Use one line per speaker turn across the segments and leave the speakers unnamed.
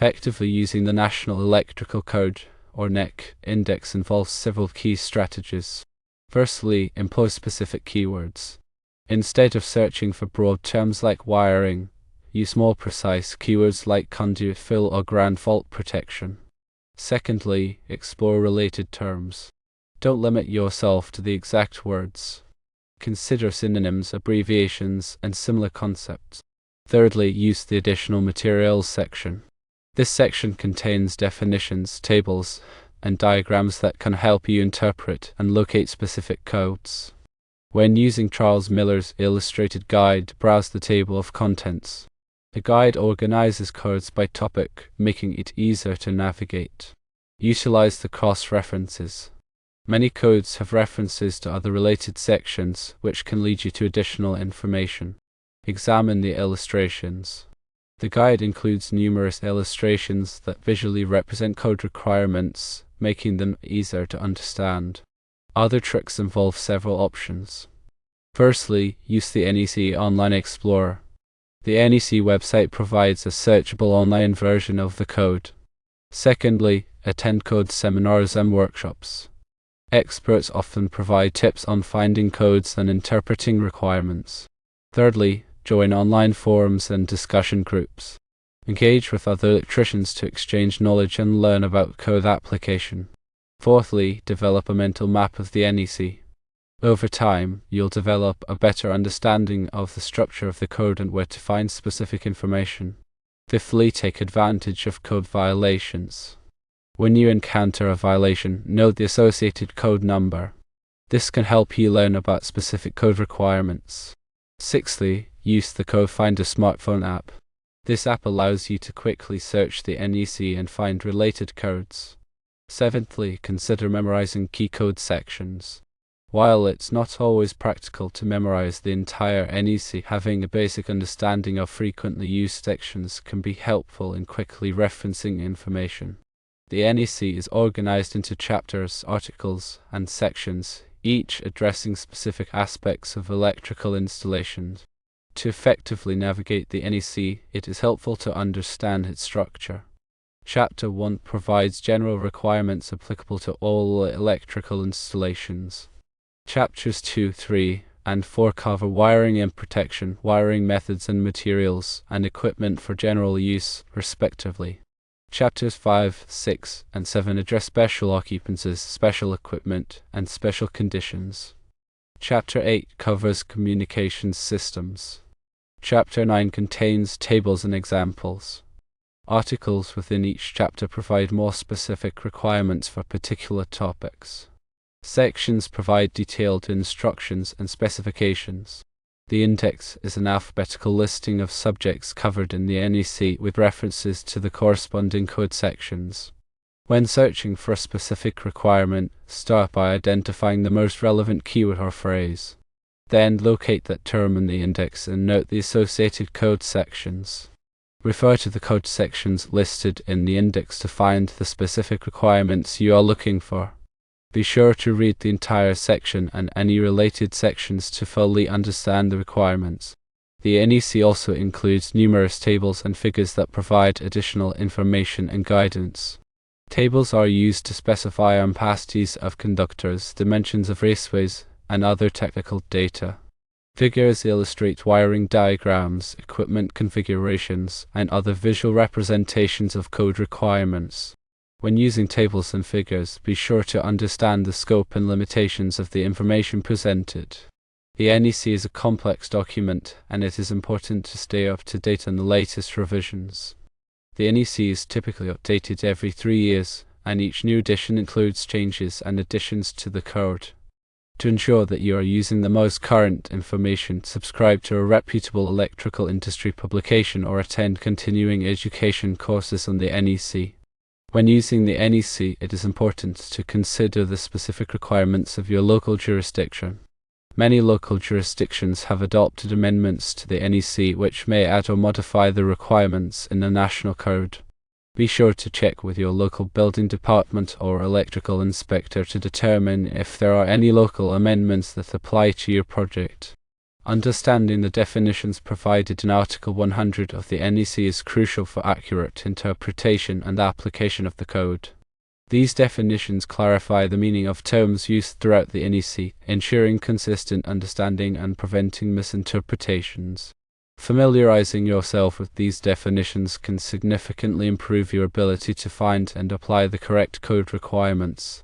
Effectively using the National Electrical Code, or NEC, index involves several key strategies. Firstly, employ specific keywords. Instead of searching for broad terms like wiring, use more precise keywords like conduit fill or ground fault protection. Secondly, explore related terms. Don't limit yourself to the exact words. Consider synonyms, abbreviations, and similar concepts. Thirdly, use the additional materials section. This section contains definitions, tables, and diagrams that can help you interpret and locate specific codes. When using Charles Miller's illustrated guide, browse the table of contents. The guide organizes codes by topic, making it easier to navigate. Utilize the cross-references. Many codes have references to other related sections, which can lead you to additional information. Examine the illustrations. The guide includes numerous illustrations that visually represent code requirements, making them easier to understand. Other tricks involve several options. Firstly, use the NEC Online Explorer. The NEC website provides a searchable online version of the code. Secondly, attend code seminars and workshops. Experts often provide tips on finding codes and interpreting requirements. Thirdly, join online forums and discussion groups. Engage with other electricians to exchange knowledge and learn about code application. Fourthly, develop a mental map of the NEC. Over time, you'll develop a better understanding of the structure of the code and where to find specific information. Fifthly, take advantage of code violations. When you encounter a violation, note the associated code number. This can help you learn about specific code requirements. Sixthly, use the Code Finder smartphone app. This app allows you to quickly search the NEC and find related codes. Seventhly, consider memorizing key code sections. While it's not always practical to memorize the entire NEC, having a basic understanding of frequently used sections can be helpful in quickly referencing information. The NEC is organized into chapters, articles, and sections, each addressing specific aspects of electrical installations. To effectively navigate the NEC, it is helpful to understand its structure. Chapter 1 provides general requirements applicable to all electrical installations. Chapters 2, 3, and 4 cover wiring and protection, wiring methods and materials, and equipment for general use, respectively. Chapters 5, 6, and 7 address special occupancies, special equipment, and special conditions. Chapter 8 covers communications systems. Chapter 9 contains tables and examples. Articles within each chapter provide more specific requirements for particular topics. Sections provide detailed instructions and specifications. The index is an alphabetical listing of subjects covered in the NEC with references to the corresponding code sections. When searching for a specific requirement, start by identifying the most relevant keyword or phrase. Then locate that term in the index and note the associated code sections. Refer to the code sections listed in the index to find the specific requirements you are looking for. Be sure to read the entire section and any related sections to fully understand the requirements. The NEC also includes numerous tables and figures that provide additional information and guidance. Tables are used to specify ampacities of conductors, dimensions of raceways, and other technical data. Figures illustrate wiring diagrams, equipment configurations, and other visual representations of code requirements. When using tables and figures, be sure to understand the scope and limitations of the information presented. The NEC is a complex document, and it is important to stay up to date on the latest revisions. The NEC is typically updated every 3 years, and each new edition includes changes and additions to the code. To ensure that you are using the most current information, subscribe to a reputable electrical industry publication or attend continuing education courses on the NEC. When using the NEC, it is important to consider the specific requirements of your local jurisdiction. Many local jurisdictions have adopted amendments to the NEC which may add or modify the requirements in the national code. Be sure to check with your local building department or electrical inspector to determine if there are any local amendments that apply to your project. Understanding the definitions provided in Article 100 of the NEC is crucial for accurate interpretation and application of the code. These definitions clarify the meaning of terms used throughout the NEC, ensuring consistent understanding and preventing misinterpretations. Familiarizing yourself with these definitions can significantly improve your ability to find and apply the correct code requirements.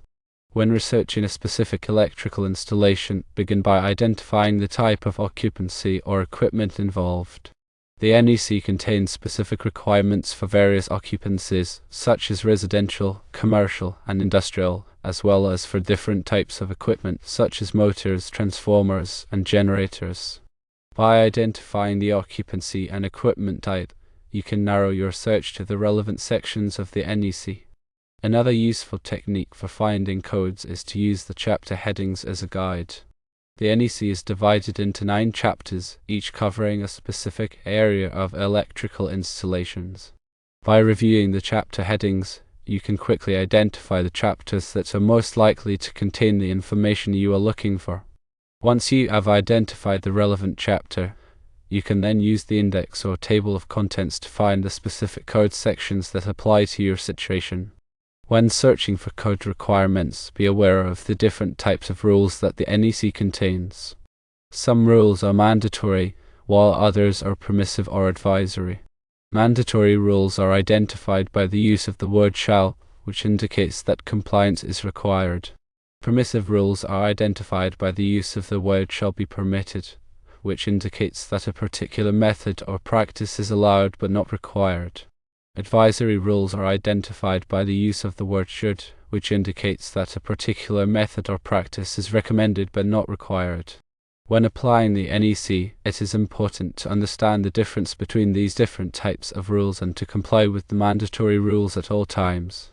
When researching a specific electrical installation, begin by identifying the type of occupancy or equipment involved. The NEC contains specific requirements for various occupancies, such as residential, commercial, and industrial, as well as for different types of equipment, such as motors, transformers, and generators. By identifying the occupancy and equipment type, you can narrow your search to the relevant sections of the NEC. Another useful technique for finding codes is to use the chapter headings as a guide. The NEC is divided into 9 chapters, each covering a specific area of electrical installations. By reviewing the chapter headings, you can quickly identify the chapters that are most likely to contain the information you are looking for. Once you have identified the relevant chapter, you can then use the index or table of contents to find the specific code sections that apply to your situation. When searching for code requirements, be aware of the different types of rules that the NEC contains. Some rules are mandatory, while others are permissive or advisory. Mandatory rules are identified by the use of the word shall, which indicates that compliance is required. Permissive rules are identified by the use of the word shall be permitted, which indicates that a particular method or practice is allowed but not required. Advisory rules are identified by the use of the word should, which indicates that a particular method or practice is recommended but not required. When applying the NEC, it is important to understand the difference between these different types of rules and to comply with the mandatory rules at all times.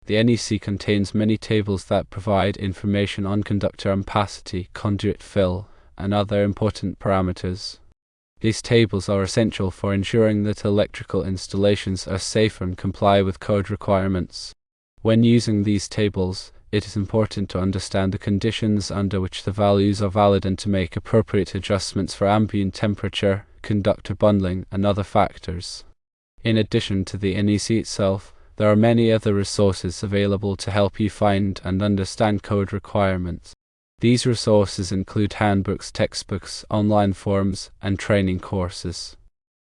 The NEC contains many tables that provide information on conductor ampacity, conduit fill, and other important parameters. These tables are essential for ensuring that electrical installations are safe and comply with code requirements. When using these tables, it is important to understand the conditions under which the values are valid and to make appropriate adjustments for ambient temperature, conductor bundling, and other factors. In addition to the NEC itself, there are many other resources available to help you find and understand code requirements. These resources include handbooks, textbooks, online forums, and training courses.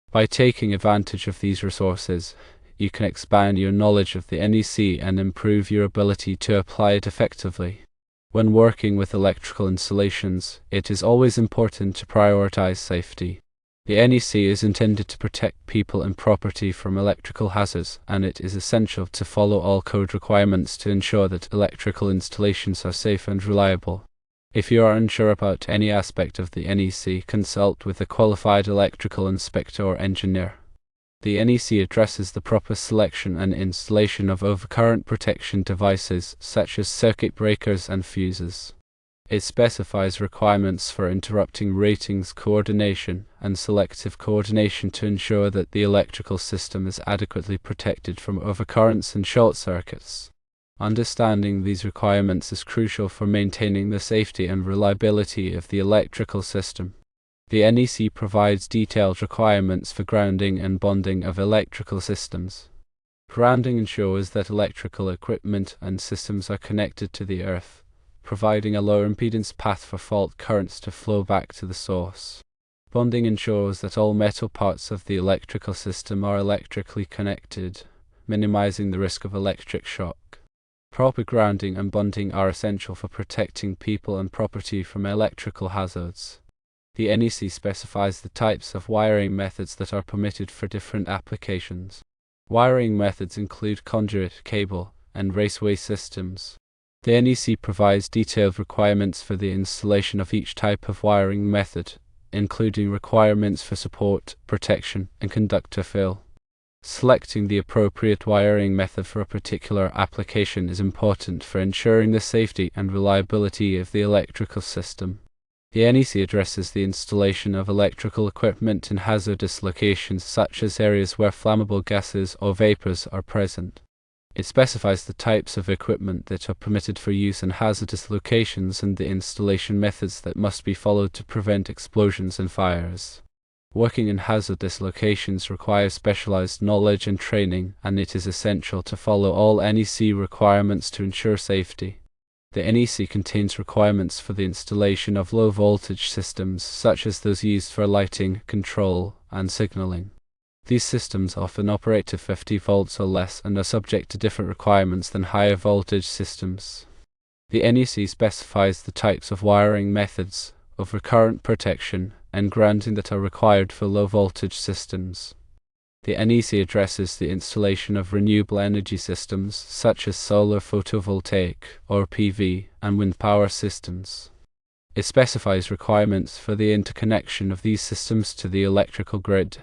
By taking advantage of these resources, you can expand your knowledge of the NEC and improve your ability to apply it effectively. When working with electrical installations, it is always important to prioritize safety. The NEC is intended to protect people and property from electrical hazards, and it is essential to follow all code requirements to ensure that electrical installations are safe and reliable. If you are unsure about any aspect of the NEC, consult with a qualified electrical inspector or engineer. The NEC addresses the proper selection and installation of overcurrent protection devices, such as circuit breakers and fuses. It specifies requirements for interrupting ratings coordination and selective coordination to ensure that the electrical system is adequately protected from overcurrents and short circuits. Understanding these requirements is crucial for maintaining the safety and reliability of the electrical system. The NEC provides detailed requirements for grounding and bonding of electrical systems. Grounding ensures that electrical equipment and systems are connected to the earth, providing a low impedance path for fault currents to flow back to the source. Bonding ensures that all metal parts of the electrical system are electrically connected, minimizing the risk of electric shock. Proper grounding and bonding are essential for protecting people and property from electrical hazards. The NEC specifies the types of wiring methods that are permitted for different applications. Wiring methods include conduit, cable, and raceway systems. The NEC provides detailed requirements for the installation of each type of wiring method, including requirements for support, protection, and conductor fill. Selecting the appropriate wiring method for a particular application is important for ensuring the safety and reliability of the electrical system. The NEC addresses the installation of electrical equipment in hazardous locations such as areas where flammable gases or vapors are present. It specifies the types of equipment that are permitted for use in hazardous locations and the installation methods that must be followed to prevent explosions and fires. Working in hazardous locations requires specialized knowledge and training, and it is essential to follow all NEC requirements to ensure safety. The NEC contains requirements for the installation of low-voltage systems, such as those used for lighting, control, and signaling. These systems often operate to 50 volts or less and are subject to different requirements than higher voltage systems. The NEC specifies the types of wiring methods, overcurrent protection, and grounding that are required for low-voltage systems. The NEC addresses the installation of renewable energy systems such as solar photovoltaic, or PV, and wind power systems. It specifies requirements for the interconnection of these systems to the electrical grid,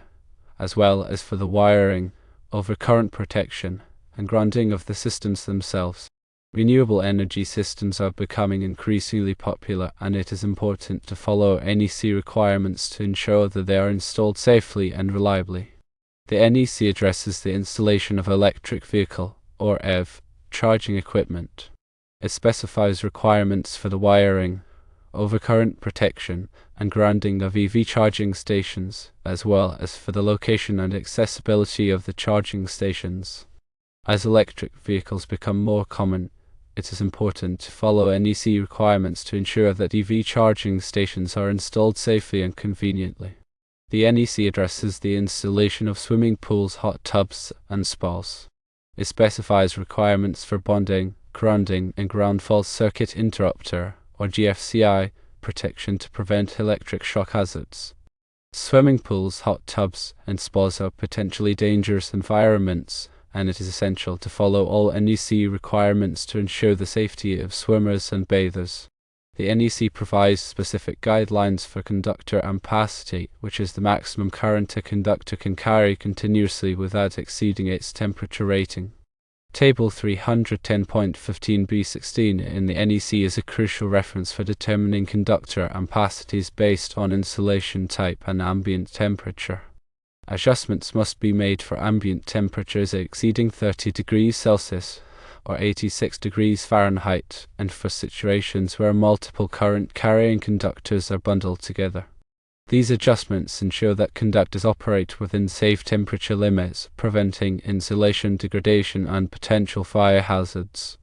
as well as for the wiring, overcurrent protection, and grounding of the systems themselves. Renewable energy systems are becoming increasingly popular, and it is important to follow NEC requirements to ensure that they are installed safely and reliably. The NEC addresses the installation of electric vehicle, or EV, charging equipment. It specifies requirements for the wiring, overcurrent protection, and grounding of EV charging stations, as well as for the location and accessibility of the charging stations. As electric vehicles become more common, it is important to follow NEC requirements to ensure that EV charging stations are installed safely and conveniently. The NEC addresses the installation of swimming pools, hot tubs, and spas. It specifies requirements for bonding, grounding, and ground fault circuit interrupter, or GFCI, protection to prevent electric shock hazards. Swimming pools, hot tubs, and spas are potentially dangerous environments, and it is essential to follow all NEC requirements to ensure the safety of swimmers and bathers. The NEC provides specific guidelines for conductor ampacity, which is the maximum current a conductor can carry continuously without exceeding its temperature rating. Table 310.15b16 in the NEC is a crucial reference for determining conductor ampacities based on insulation type and ambient temperature. Adjustments must be made for ambient temperatures exceeding 30 degrees Celsius or 86 degrees Fahrenheit, and for situations where multiple current-carrying conductors are bundled together. These adjustments ensure that conductors operate within safe temperature limits, preventing insulation degradation and potential fire hazards.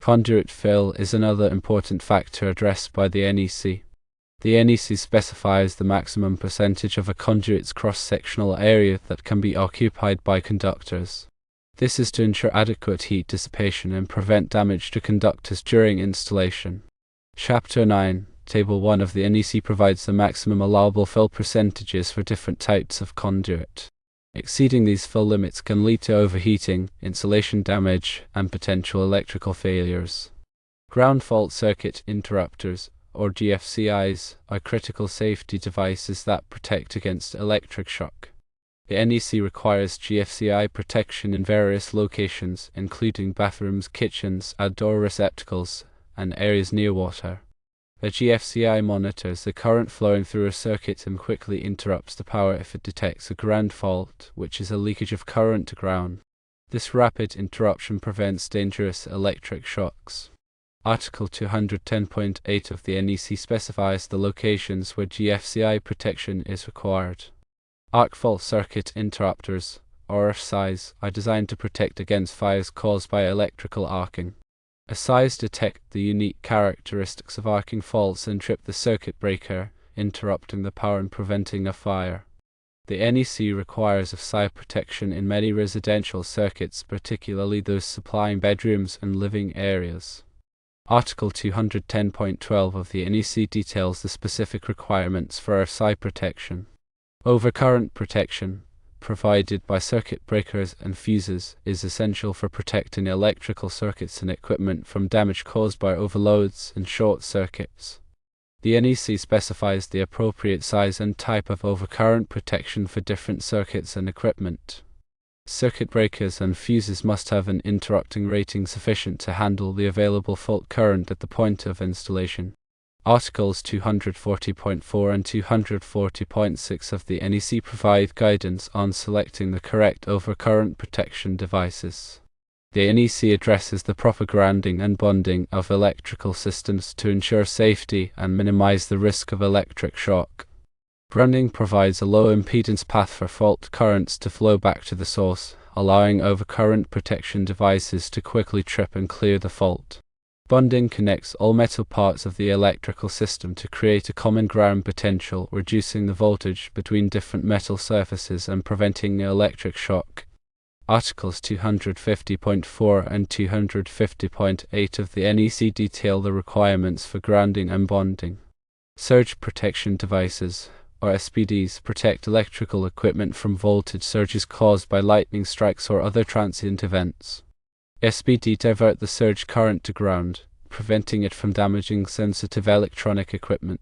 Conduit fill is another important factor addressed by the NEC. The NEC specifies the maximum percentage of a conduit's cross-sectional area that can be occupied by conductors. This is to ensure adequate heat dissipation and prevent damage to conductors during installation. Chapter 9, Table 1 of the NEC provides the maximum allowable fill percentages for different types of conduit. Exceeding these fill limits can lead to overheating, insulation damage, and potential electrical failures. Ground fault circuit interrupters, or GFCIs, are critical safety devices that protect against electric shock. The NEC requires GFCI protection in various locations, including bathrooms, kitchens, outdoor receptacles, and areas near water. A GFCI monitors the current flowing through a circuit and quickly interrupts the power if it detects a ground fault, which is a leakage of current to ground. This rapid interruption prevents dangerous electric shocks. Article 210.8 of the NEC specifies the locations where GFCI protection is required. Arc fault circuit interrupters, or RFCIs, are designed to protect against fires caused by electrical arcing. RFCIs detect the unique characteristics of arcing faults and trip the circuit breaker, interrupting the power and preventing a fire. The NEC requires RFCI protection in many residential circuits, particularly those supplying bedrooms and living areas. Article 210.12 of the NEC details the specific requirements for RFCI protection. Overcurrent protection, provided by circuit breakers and fuses, is essential for protecting electrical circuits and equipment from damage caused by overloads and short circuits. The NEC specifies the appropriate size and type of overcurrent protection for different circuits and equipment. Circuit breakers and fuses must have an interrupting rating sufficient to handle the available fault current at the point of installation. Articles 240.4 and 240.6 of the NEC provide guidance on selecting the correct overcurrent protection devices. The NEC addresses the proper grounding and bonding of electrical systems to ensure safety and minimize the risk of electric shock. Grounding provides a low impedance path for fault currents to flow back to the source, allowing overcurrent protection devices to quickly trip and clear the fault. Bonding connects all metal parts of the electrical system to create a common ground potential, reducing the voltage between different metal surfaces and preventing electric shock. Articles 250.4 and 250.8 of the NEC detail the requirements for grounding and bonding. Surge protection devices, or SPDs, protect electrical equipment from voltage surges caused by lightning strikes or other transient events. SPD divert the surge current to ground, preventing it from damaging sensitive electronic equipment.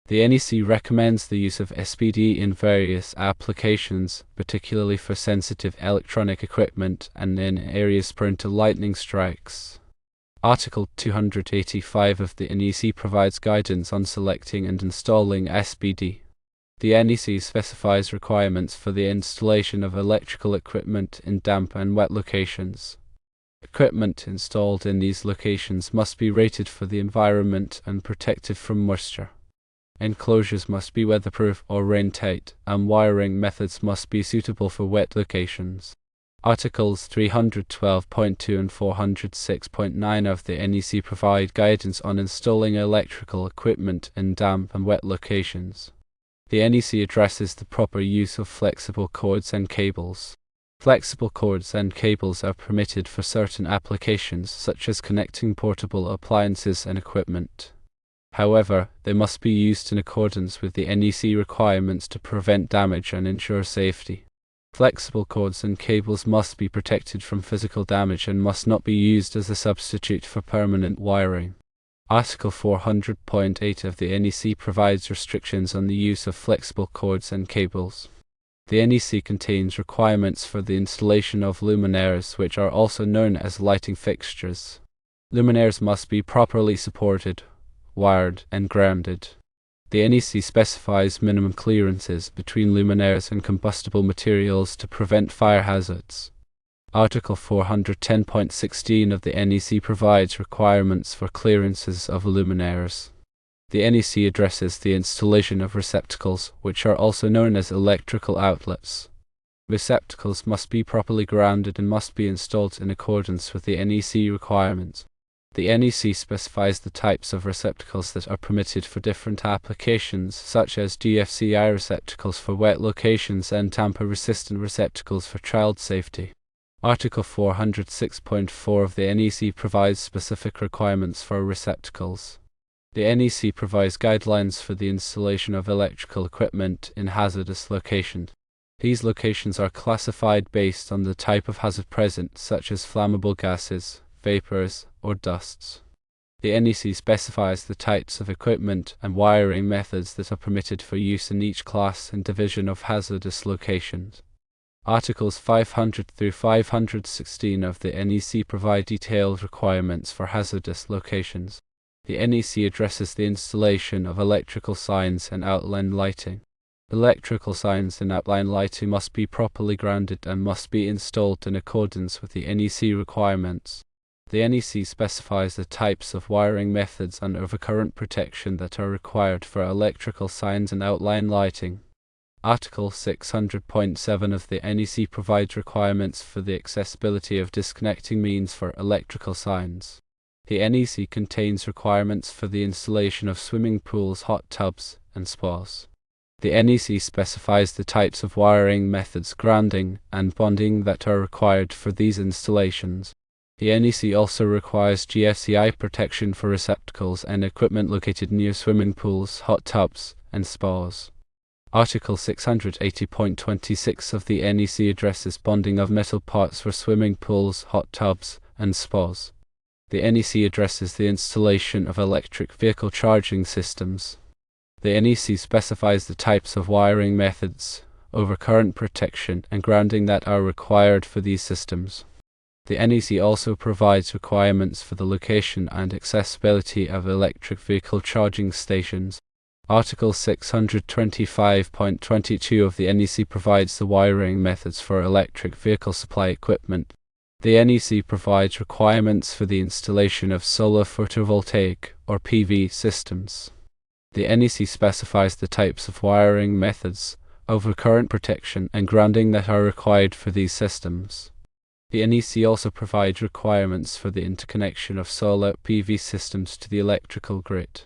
The NEC recommends the use of SPD in various applications, particularly for sensitive electronic equipment and in areas prone to lightning strikes. Article 285 of the NEC provides guidance on selecting and installing SPD. The NEC specifies requirements for the installation of electrical equipment in damp and wet locations. Equipment installed in these locations must be rated for the environment and protected from moisture. Enclosures must be weatherproof or rain-tight, and wiring methods must be suitable for wet locations. Articles 312.2 and 406.9 of the NEC provide guidance on installing electrical equipment in damp and wet locations. The NEC addresses the proper use of flexible cords and cables. Flexible cords and cables are permitted for certain applications, such as connecting portable appliances and equipment. However, they must be used in accordance with the NEC requirements to prevent damage and ensure safety. Flexible cords and cables must be protected from physical damage and must not be used as a substitute for permanent wiring. Article 400.8 of the NEC provides restrictions on the use of flexible cords and cables. The NEC contains requirements for the installation of luminaires, which are also known as lighting fixtures. Luminaires must be properly supported, wired, and grounded. The NEC specifies minimum clearances between luminaires and combustible materials to prevent fire hazards. Article 410.16 of the NEC provides requirements for clearances of luminaires. The NEC addresses the installation of receptacles, which are also known as electrical outlets. Receptacles must be properly grounded and must be installed in accordance with the NEC requirements. The NEC specifies the types of receptacles that are permitted for different applications, such as GFCI receptacles for wet locations and tamper-resistant receptacles for child safety. Article 406.4 of the NEC provides specific requirements for receptacles. The NEC provides guidelines for the installation of electrical equipment in hazardous locations. These locations are classified based on the type of hazard present, such as flammable gases, vapors, or dusts. The NEC specifies the types of equipment and wiring methods that are permitted for use in each class and division of hazardous locations. Articles 500 through 516 of the NEC provide detailed requirements for hazardous locations. The NEC addresses the installation of electrical signs and outline lighting. Electrical signs and outline lighting must be properly grounded and must be installed in accordance with the NEC requirements. The NEC specifies the types of wiring methods and overcurrent protection that are required for electrical signs and outline lighting. Article 600.7 of the NEC provides requirements for the accessibility of disconnecting means for electrical signs. The NEC contains requirements for the installation of swimming pools, hot tubs, and spas. The NEC specifies the types of wiring methods, grounding, and bonding that are required for these installations. The NEC also requires GFCI protection for receptacles and equipment located near swimming pools, hot tubs, and spas. Article 680.26 of the NEC addresses bonding of metal parts for swimming pools, hot tubs, and spas. The NEC addresses the installation of electric vehicle charging systems. The NEC specifies the types of wiring methods, overcurrent protection, and grounding that are required for these systems. The NEC also provides requirements for the location and accessibility of electric vehicle charging stations. Article 625.22 of the NEC provides the wiring methods for electric vehicle supply equipment. The NEC provides requirements for the installation of solar photovoltaic or PV systems. The NEC specifies the types of wiring methods, overcurrent protection, and grounding that are required for these systems. The NEC also provides requirements for the interconnection of solar PV systems to the electrical grid.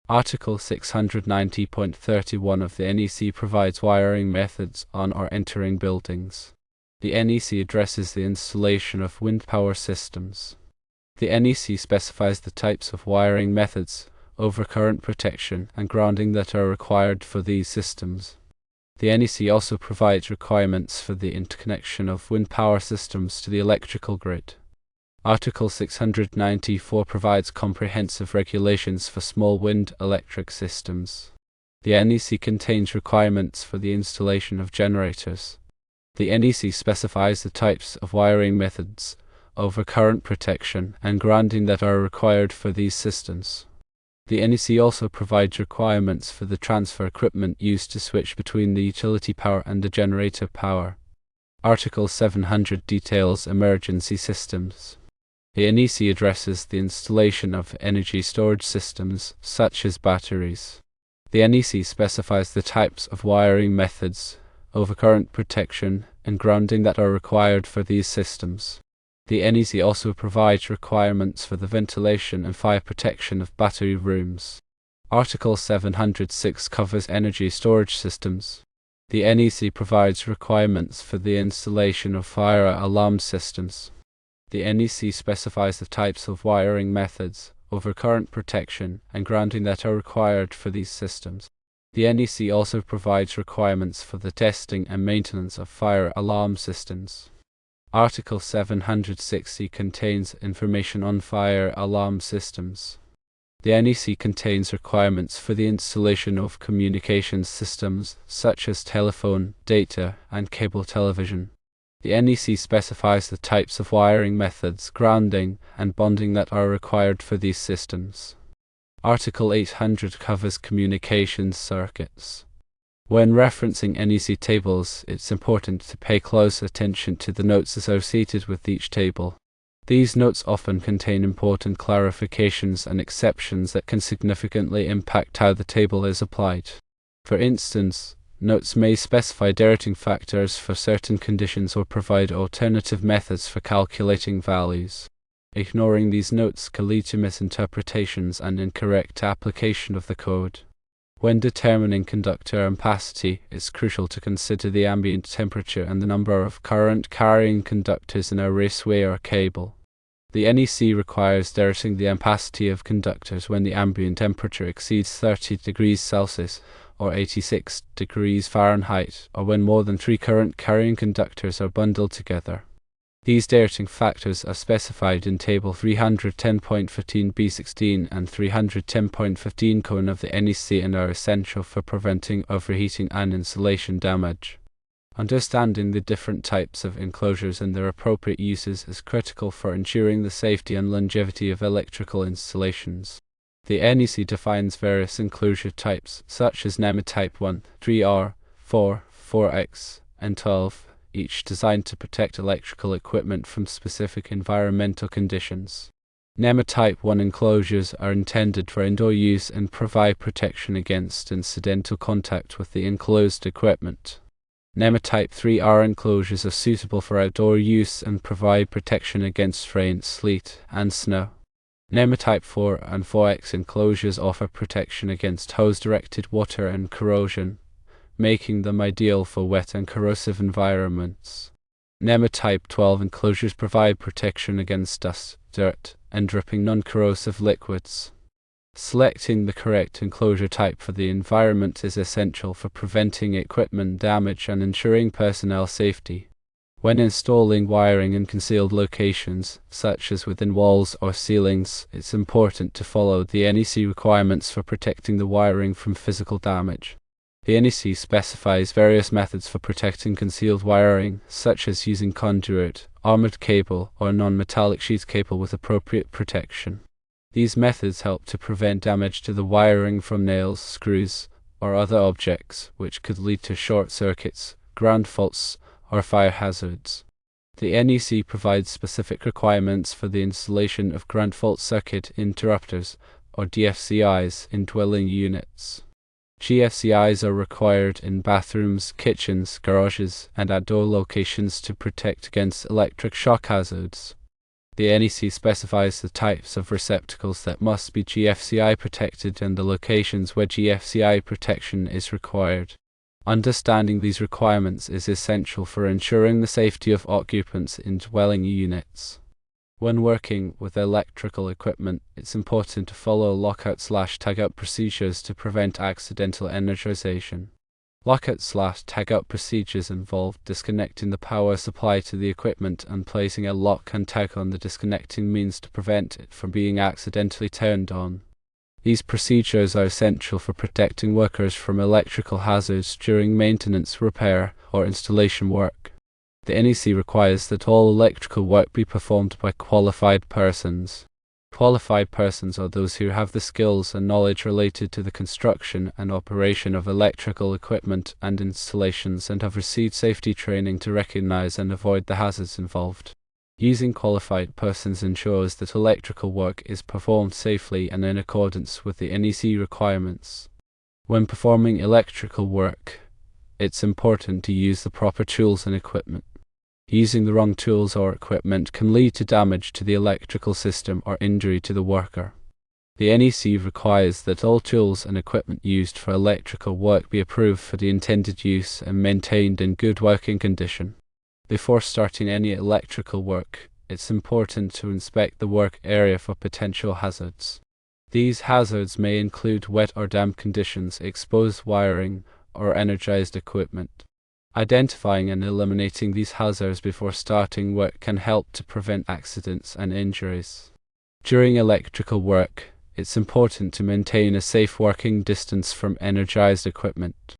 Article 690.31 of the NEC provides wiring methods on or entering buildings. The NEC addresses the installation of wind power systems. The NEC specifies the types of wiring methods, overcurrent protection, and grounding that are required for these systems. The NEC also provides requirements for the interconnection of wind power systems to the electrical grid. Article 694 provides comprehensive regulations for small wind electric systems. The NEC contains requirements for the installation of generators. The NEC specifies the types of wiring methods, overcurrent protection, and grounding that are required for these systems. The NEC also provides requirements for the transfer equipment used to switch between the utility power and the generator power. Article 700 details emergency systems. The NEC addresses the installation of energy storage systems, such as batteries. The NEC specifies the types of wiring methods, overcurrent protection, and grounding that are required for these systems. The NEC also provides requirements for the ventilation and fire protection of battery rooms. Article 706 covers energy storage systems. The NEC provides requirements for the installation of fire alarm systems. The NEC specifies the types of wiring methods, overcurrent protection, and grounding that are required for these systems. The NEC also provides requirements for the testing and maintenance of fire alarm systems. Article 760 contains information on fire alarm systems. The NEC contains requirements for the installation of communications systems such as telephone, data, and cable television. The NEC specifies the types of wiring methods, grounding, and bonding that are required for these systems. Article 800 covers communications circuits. When referencing NEC tables, it's important to pay close attention to the notes associated with each table. These notes often contain important clarifications and exceptions that can significantly impact how the table is applied. For instance, notes may specify derating factors for certain conditions or provide alternative methods for calculating values. Ignoring these notes can lead to misinterpretations and incorrect application of the code. When determining conductor ampacity, it's crucial to consider the ambient temperature and the number of current carrying conductors in a raceway or cable. The NEC requires derating the ampacity of conductors when the ambient temperature exceeds 30 degrees Celsius or 86 degrees Fahrenheit, or when more than 3 current carrying conductors are bundled together. These derating factors are specified in Table 310.15b16 and 310.15 cone of the NEC and are essential for preventing overheating and insulation damage. Understanding the different types of enclosures and their appropriate uses is critical for ensuring the safety and longevity of electrical installations. The NEC defines various enclosure types, such as NEC Type 1, 3R, 4, 4X, and 12. Each designed to protect electrical equipment from specific environmental conditions. NEC Type 1 enclosures are intended for indoor use and provide protection against incidental contact with the enclosed equipment. NEC Type 3R enclosures are suitable for outdoor use and provide protection against rain, sleet, and snow. NEC Type 4 and 4X enclosures offer protection against hose-directed water and corrosion, making them ideal for wet and corrosive environments. NEC Type 12 enclosures provide protection against dust, dirt, and dripping non-corrosive liquids. Selecting the correct enclosure type for the environment is essential for preventing equipment damage and ensuring personnel safety. When installing wiring in concealed locations, such as within walls or ceilings, it's important to follow the NEC requirements for protecting the wiring from physical damage. The NEC specifies various methods for protecting concealed wiring, such as using conduit, armored cable, or non-metallic sheath cable with appropriate protection. These methods help to prevent damage to the wiring from nails, screws, or other objects, which could lead to short circuits, ground faults, or fire hazards. The NEC provides specific requirements for the installation of ground fault circuit interrupters, or GFCIs, in dwelling units. GFCIs are required in bathrooms, kitchens, garages, and outdoor locations to protect against electric shock hazards. The NEC specifies the types of receptacles that must be GFCI protected and the locations where GFCI protection is required. Understanding these requirements is essential for ensuring the safety of occupants in dwelling units. When working with electrical equipment, it's important to follow lockout/tagout procedures to prevent accidental energization. Lockout/tagout procedures involve disconnecting the power supply to the equipment and placing a lock and tag on the disconnecting means to prevent it from being accidentally turned on. These procedures are essential for protecting workers from electrical hazards during maintenance, repair, or installation work. The NEC requires that all electrical work be performed by qualified persons. Qualified persons are those who have the skills and knowledge related to the construction and operation of electrical equipment and installations and have received safety training to recognize and avoid the hazards involved. Using qualified persons ensures that electrical work is performed safely and in accordance with the NEC requirements. When performing electrical work, it's important to use the proper tools and equipment. Using the wrong tools or equipment can lead to damage to the electrical system or injury to the worker. The NEC requires that all tools and equipment used for electrical work be approved for the intended use and maintained in good working condition. Before starting any electrical work, it's important to inspect the work area for potential hazards. These hazards may include wet or damp conditions, exposed wiring, or energized equipment. Identifying and eliminating these hazards before starting work can help to prevent accidents and injuries. During electrical work, it's important to maintain a safe working distance from energized equipment.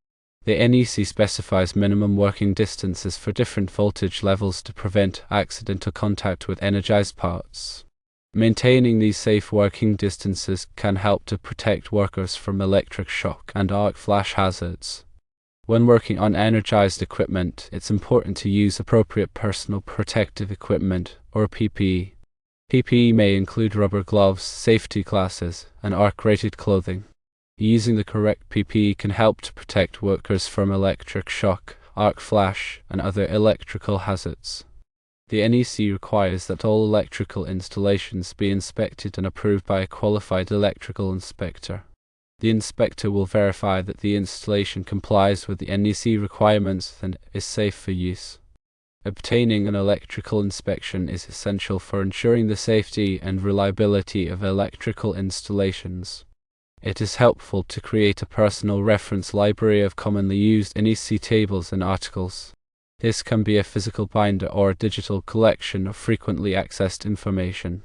The NEC specifies minimum working distances for different voltage levels to prevent accidental contact with energized parts. Maintaining these safe working distances can help to protect workers from electric shock and arc flash hazards. When working on energized equipment, it's important to use appropriate personal protective equipment, or PPE. PPE may include rubber gloves, safety glasses, and arc-rated clothing. Using the correct PPE can help to protect workers from electric shock, arc flash, and other electrical hazards. The NEC requires that all electrical installations be inspected and approved by a qualified electrical inspector. The inspector will verify that the installation complies with the NEC requirements and is safe for use. Obtaining an electrical inspection is essential for ensuring the safety and reliability of electrical installations. It is helpful to create a personal reference library of commonly used NEC tables and articles. This can be a physical binder or a digital collection of frequently accessed information.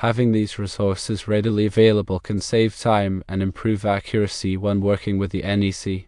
Having these resources readily available can save time and improve accuracy when working with the NEC.